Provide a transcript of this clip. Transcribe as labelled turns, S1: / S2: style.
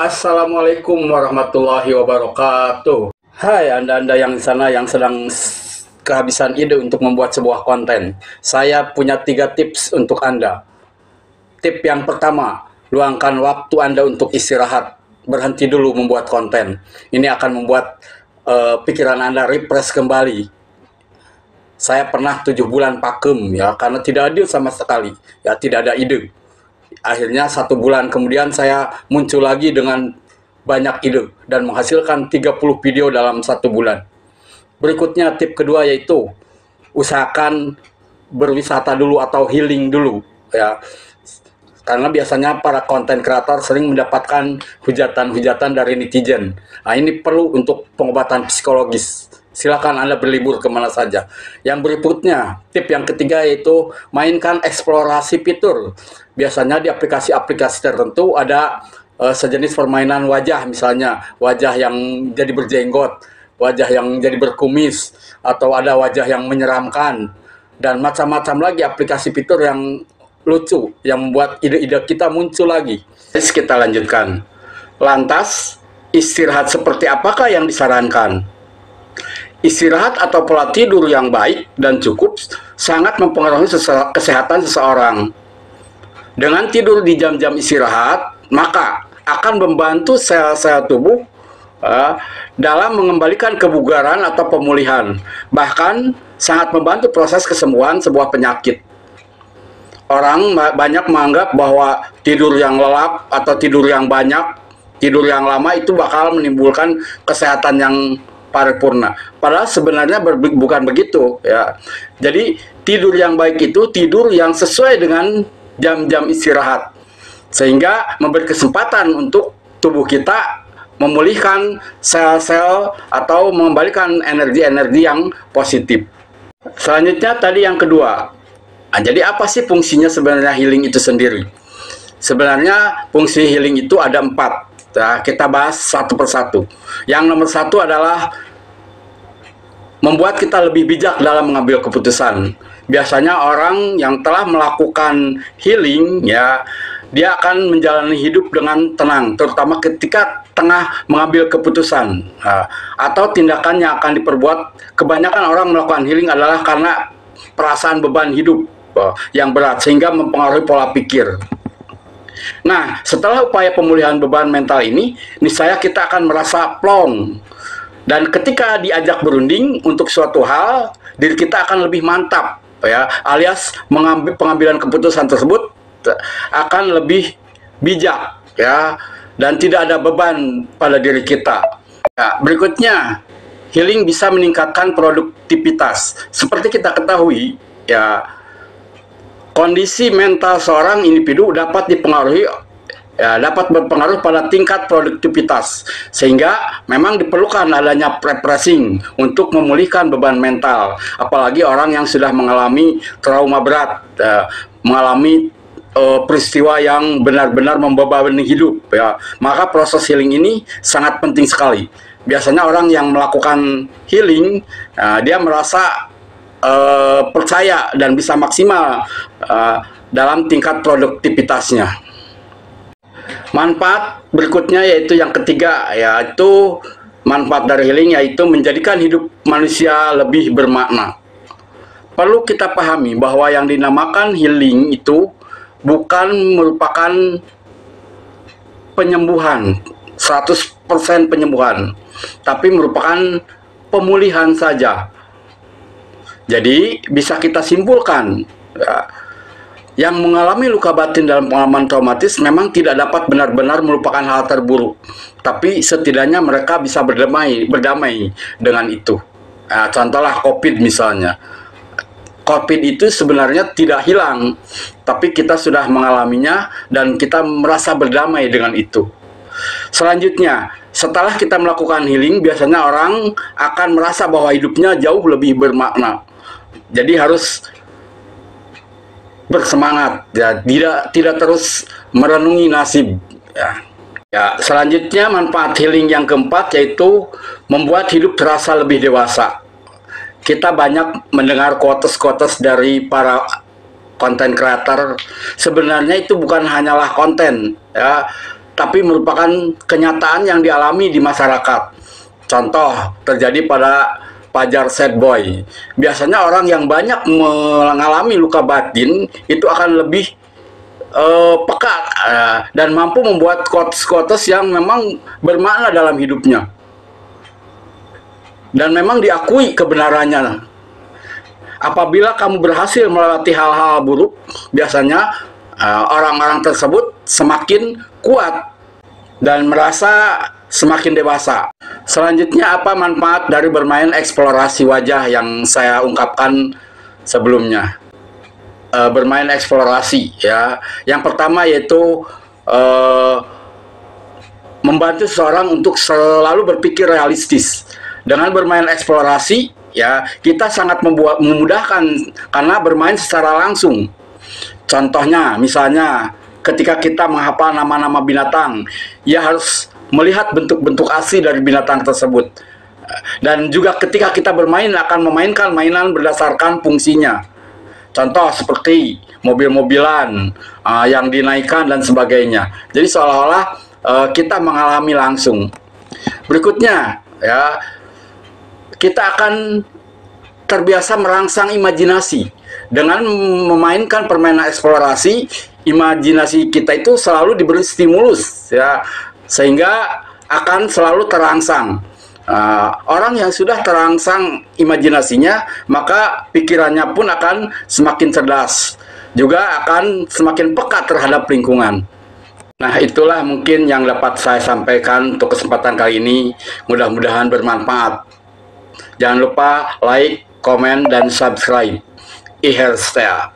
S1: Assalamualaikum warahmatullahi wabarakatuh. Hai Anda-Anda yang di sana yang sedang kehabisan ide untuk membuat sebuah konten. Saya punya 3 tips untuk Anda. Tip yang pertama, luangkan waktu Anda untuk istirahat. Berhenti dulu membuat konten. Ini akan membuat pikiran Anda refresh kembali. Saya pernah 7 bulan pakem ya, karena tidak adil sama sekali. Ya, tidak ada ide. Akhirnya 1 bulan kemudian saya muncul lagi dengan banyak ide dan menghasilkan 30 video dalam 1 bulan. Berikutnya tip kedua yaitu usahakan berwisata dulu atau healing dulu ya. Karena biasanya para konten kreator sering mendapatkan hujatan-hujatan dari netizen. Nah, ini perlu untuk pengobatan psikologis. Silakan Anda berlibur kemana saja. Yang berikutnya, tip yang ketiga yaitu mainkan eksplorasi fitur. Biasanya di aplikasi-aplikasi tertentu ada sejenis permainan wajah, misalnya wajah yang jadi berjenggot, wajah yang jadi berkumis, atau ada wajah yang menyeramkan, dan macam-macam lagi aplikasi fitur yang lucu yang membuat ide-ide kita muncul lagi. Terus kita lanjutkan. Lantas, istirahat seperti apakah yang disarankan? Istirahat atau pola tidur yang baik dan cukup sangat mempengaruhi kesehatan seseorang. Dengan tidur di jam-jam istirahat, maka akan membantu sel-sel tubuh dalam mengembalikan kebugaran atau pemulihan. Bahkan sangat membantu proses kesembuhan sebuah penyakit. Orang banyak menganggap bahwa tidur yang lelap atau tidur yang banyak, tidur yang lama itu bakal menimbulkan kesehatan yang paripurna. Padahal sebenarnya bukan begitu ya. Jadi tidur yang baik itu tidur yang sesuai dengan jam-jam istirahat, sehingga memberi kesempatan untuk tubuh kita memulihkan sel-sel atau mengembalikan energi-energi yang positif. Selanjutnya tadi yang kedua. Nah, jadi apa sih fungsinya sebenarnya healing itu sendiri? Sebenarnya fungsi healing itu ada 4. Nah, kita bahas satu persatu. Yang nomor 1 adalah membuat kita lebih bijak dalam mengambil keputusan. Biasanya orang yang telah melakukan healing ya, dia akan menjalani hidup dengan tenang, terutama ketika tengah mengambil keputusan. Nah, atau tindakan yang akan diperbuat. Kebanyakan orang melakukan healing adalah karena perasaan beban hidup yang berat, sehingga mempengaruhi pola pikir. Nah, setelah upaya pemulihan beban mental ini, niscaya kita akan merasa plong. Dan ketika diajak berunding untuk suatu hal, diri kita akan lebih mantap, ya, alias pengambilan keputusan tersebut akan lebih bijak, ya, dan tidak ada beban pada diri kita. Ya, berikutnya, healing bisa meningkatkan produktivitas. Seperti kita ketahui, ya, kondisi mental seorang individu dapat dipengaruhi, ya, dapat berpengaruh pada tingkat produktivitas, sehingga memang diperlukan adanya refreshing untuk memulihkan beban mental, apalagi orang yang sudah mengalami trauma berat, mengalami peristiwa yang benar-benar membebani hidup, ya. Maka proses healing ini sangat penting sekali. Biasanya orang yang melakukan healing, dia merasa percaya dan bisa maksimal dalam tingkat produktivitasnya. Manfaat berikutnya yaitu yang ketiga, yaitu manfaat dari healing, yaitu menjadikan hidup manusia lebih bermakna. Perlu kita pahami bahwa yang dinamakan healing itu bukan merupakan penyembuhan, 100% penyembuhan, tapi merupakan pemulihan saja. Jadi bisa kita simpulkan, ya, yang mengalami luka batin dalam pengalaman traumatis memang tidak dapat benar-benar melupakan hal terburuk, tapi setidaknya mereka bisa berdamai dengan itu. Nah, contohlah COVID misalnya. COVID itu sebenarnya tidak hilang, tapi kita sudah mengalaminya dan kita merasa berdamai dengan itu. Selanjutnya, setelah kita melakukan healing, biasanya orang akan merasa bahwa hidupnya jauh lebih bermakna. Jadi harus bersemangat, ya, tidak terus merenungi nasib, ya. Ya, selanjutnya manfaat healing yang keempat yaitu membuat hidup terasa lebih dewasa. Kita banyak mendengar quotes-quotes dari para konten kreator. Sebenarnya itu bukan hanyalah konten, ya. tapi merupakan kenyataan yang dialami di masyarakat. Contoh terjadi pada Fajar Sad Boy. Biasanya orang yang banyak mengalami luka batin itu akan lebih peka dan mampu membuat quotes-quotes yang memang bermakna dalam hidupnya dan memang diakui kebenarannya. Apabila kamu berhasil melewati hal-hal buruk, biasanya orang-orang tersebut semakin kuat dan merasa semakin dewasa. Selanjutnya, apa manfaat dari bermain eksplorasi wajah yang saya ungkapkan sebelumnya? Bermain eksplorasi, ya. Yang pertama yaitu membantu seseorang untuk selalu berpikir realistis. Dengan bermain eksplorasi, ya, kita sangat memudahkan karena bermain secara langsung. Contohnya, misalnya ketika kita menghafal nama-nama binatang, ya harus melihat bentuk-bentuk asli dari binatang tersebut. Dan juga ketika kita bermain akan memainkan mainan berdasarkan fungsinya. Contoh seperti mobil-mobilan yang dinaikkan dan sebagainya. Jadi seolah-olah kita mengalami langsung. Berikutnya, ya, kita akan terbiasa merangsang imajinasi. Dengan memainkan permainan eksplorasi, imajinasi kita itu selalu diberi stimulus, ya, sehingga akan selalu terangsang. Orang yang sudah terangsang imajinasinya, maka pikirannya pun akan semakin cerdas, juga akan semakin peka terhadap lingkungan. Nah, itulah mungkin yang dapat saya sampaikan untuk kesempatan kali ini. Mudah-mudahan bermanfaat. Jangan lupa like, komen, dan subscribe. Iherstea.